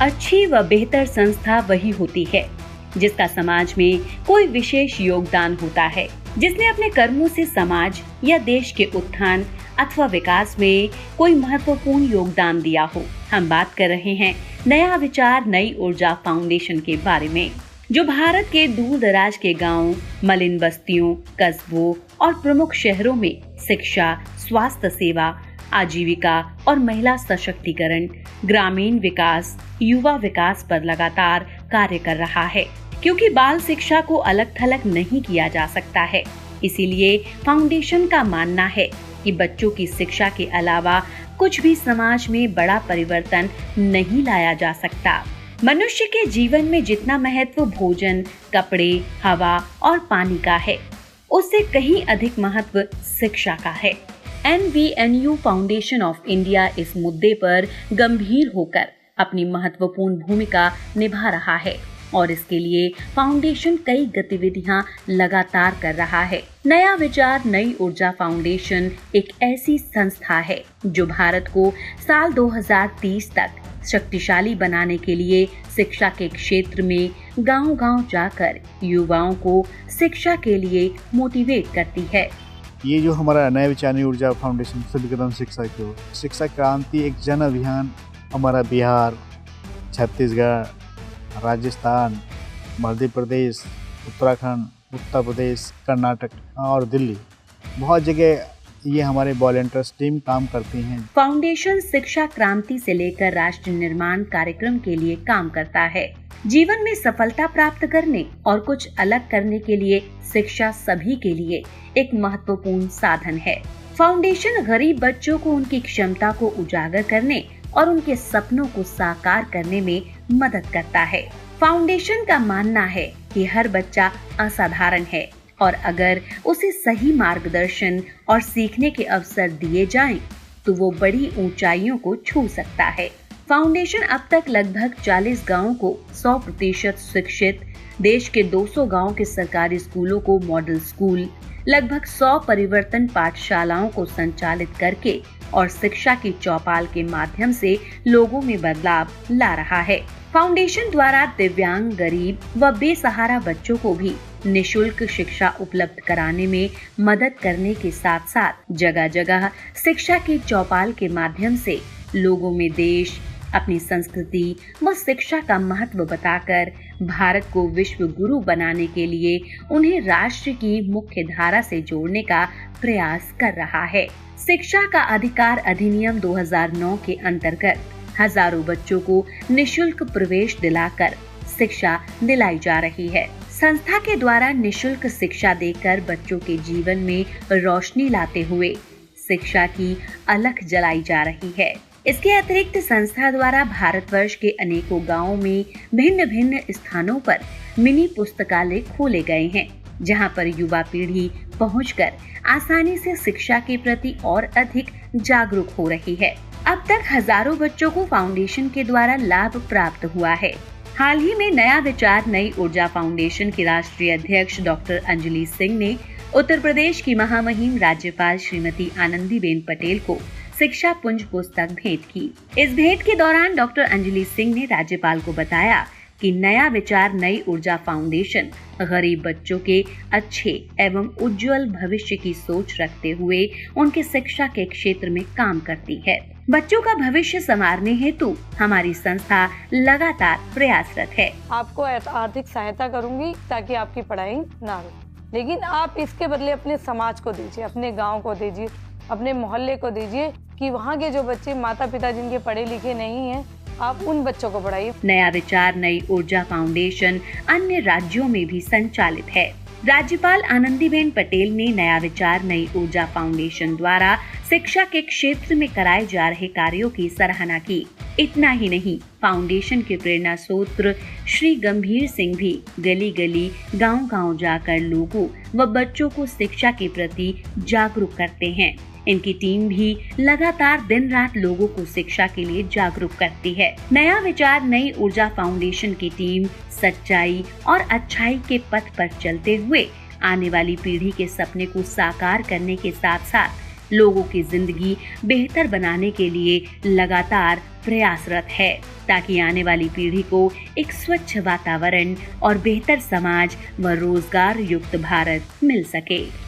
अच्छी व बेहतर संस्था वही होती है जिसका समाज में कोई विशेष योगदान होता है, जिसने अपने कर्मों से समाज या देश के उत्थान अथवा विकास में कोई महत्वपूर्ण योगदान दिया हो। हम बात कर रहे हैं नया विचार नई ऊर्जा फाउंडेशन के बारे में, जो भारत के दूर दराज के गांवों, मलिन बस्तियों, कस्बों और प्रमुख शहरों में शिक्षा, स्वास्थ्य सेवा, आजीविका और महिला सशक्तिकरण, ग्रामीण विकास, युवा विकास पर लगातार कार्य कर रहा है। क्योंकि बाल शिक्षा को अलग थलग नहीं किया जा सकता है, इसीलिए फाउंडेशन का मानना है कि बच्चों की शिक्षा के अलावा कुछ भी समाज में बड़ा परिवर्तन नहीं लाया जा सकता। मनुष्य के जीवन में जितना महत्व भोजन, कपड़े, हवा और पानी का है, उससे कहीं अधिक महत्व शिक्षा का है। NVNU फाउंडेशन ऑफ इंडिया इस मुद्दे पर गंभीर होकर अपनी महत्वपूर्ण भूमिका निभा रहा है और इसके लिए फाउंडेशन कई गतिविधियां लगातार कर रहा है। नया विचार नई ऊर्जा फाउंडेशन एक ऐसी संस्था है जो भारत को साल 2030 तक शक्तिशाली बनाने के लिए शिक्षा के क्षेत्र में गांव-गांव जाकर युवाओं को शिक्षा के लिए मोटिवेट करती है। ये जो हमारा नया विचार नई ऊर्जा फाउंडेशन सभी कदम शिक्षा क्रांति एक जन अभियान हमारा बिहार, छत्तीसगढ़, राजस्थान, मध्य प्रदेश, उत्तराखंड, उत्तर प्रदेश, कर्नाटक और दिल्ली, बहुत जगह ये हमारे वॉलंटियर्स टीम काम करती हैं। फाउंडेशन शिक्षा क्रांति से लेकर राष्ट्र निर्माण कार्यक्रम के लिए काम करता है। जीवन में सफलता प्राप्त करने और कुछ अलग करने के लिए शिक्षा सभी के लिए एक महत्वपूर्ण साधन है। फाउंडेशन गरीब बच्चों को उनकी क्षमता को उजागर करने और उनके सपनों को साकार करने में मदद करता है। फाउंडेशन का मानना है कि हर बच्चा असाधारण है और अगर उसे सही मार्गदर्शन और सीखने के अवसर दिए जाएं, तो वो बड़ी ऊंचाइयों को छू सकता है। फाउंडेशन अब तक लगभग 40 गांवों को 100% शिक्षित, देश के 200 गांवों के सरकारी स्कूलों को मॉडल स्कूल, लगभग 100 परिवर्तन पाठशालाओं को संचालित करके और शिक्षा की चौपाल के माध्यम से लोगों में बदलाव ला रहा है। फाउंडेशन द्वारा दिव्यांग, गरीब व बेसहारा बच्चों को भी निशुल्क शिक्षा उपलब्ध कराने में मदद करने के साथ साथ जगह जगह शिक्षा की चौपाल के माध्यम से लोगों में देश, अपनी संस्कृति व शिक्षा का महत्व बताकर भारत को विश्व गुरु बनाने के लिए उन्हें राष्ट्र की मुख्य धारा से जोड़ने का प्रयास कर रहा है। शिक्षा का अधिकार अधिनियम 2009 के अंतर्गत हजारों बच्चों को निशुल्क प्रवेश दिलाकर शिक्षा दिलाई जा रही है। संस्था के द्वारा निशुल्क शिक्षा देकर बच्चों के जीवन में रोशनी लाते हुए शिक्षा की अलख जलाई जा रही है। इसके अतिरिक्त संस्था द्वारा भारतवर्ष के अनेकों गांवों में भिन्न भिन्न स्थानों पर मिनी पुस्तकालय खोले गए हैं, जहां पर युवा पीढ़ी पहुंचकर आसानी से शिक्षा के प्रति और अधिक जागरूक हो रही है। अब तक हजारों बच्चों को फाउंडेशन के द्वारा लाभ प्राप्त हुआ है। हाल ही में नया विचार नई ऊर्जा फाउंडेशन की राष्ट्रीय अध्यक्ष डॉक्टर अंजलि सिंह ने उत्तर प्रदेश की महामहिम राज्यपाल श्रीमती आनंदीबेन पटेल को शिक्षा पुंज पुस्तक भेंट की। इस भेंट के दौरान डॉक्टर अंजलि सिंह ने राज्यपाल को बताया कि नया विचार नई ऊर्जा फाउंडेशन गरीब बच्चों के अच्छे एवं उज्जवल भविष्य की सोच रखते हुए उनके शिक्षा के क्षेत्र में काम करती है। बच्चों का भविष्य संवारने हेतु हमारी संस्था लगातार प्रयासरत है। आपको आर्थिक सहायता करूंगी ताकि आपकी पढ़ाई ना रुके, लेकिन आप इसके बदले अपने समाज को दीजिए, अपने गाँव को दीजिए, अपने मोहल्ले को दीजिए कि वहाँ के जो बच्चे माता पिता जिनके पढ़े लिखे नहीं हैं, आप उन बच्चों को पढ़ाइए। नया विचार नई ऊर्जा फाउंडेशन अन्य राज्यों में भी संचालित है। राज्यपाल आनंदीबेन पटेल ने नया विचार नई ऊर्जा फाउंडेशन द्वारा शिक्षा के क्षेत्र में कराए जा रहे कार्यों की सराहना की। इतना ही नहीं, फाउंडेशन के प्रेरणा स्रोत श्री गंभीर सिंह भी गली गली, गांव-गांव जाकर लोगों व बच्चों को शिक्षा के प्रति जागरूक करते हैं। इनकी टीम भी लगातार दिन रात लोगों को शिक्षा के लिए जागरूक करती है। नया विचार नई ऊर्जा फाउंडेशन की टीम सच्चाई और अच्छाई के पथ पर चलते हुए आने वाली पीढ़ी के सपने को साकार करने के साथ साथ लोगों की जिंदगी बेहतर बनाने के लिए लगातार प्रयासरत है, ताकि आने वाली पीढ़ी को एक स्वच्छ वातावरण और बेहतर समाज व रोजगार युक्त भारत मिल सके।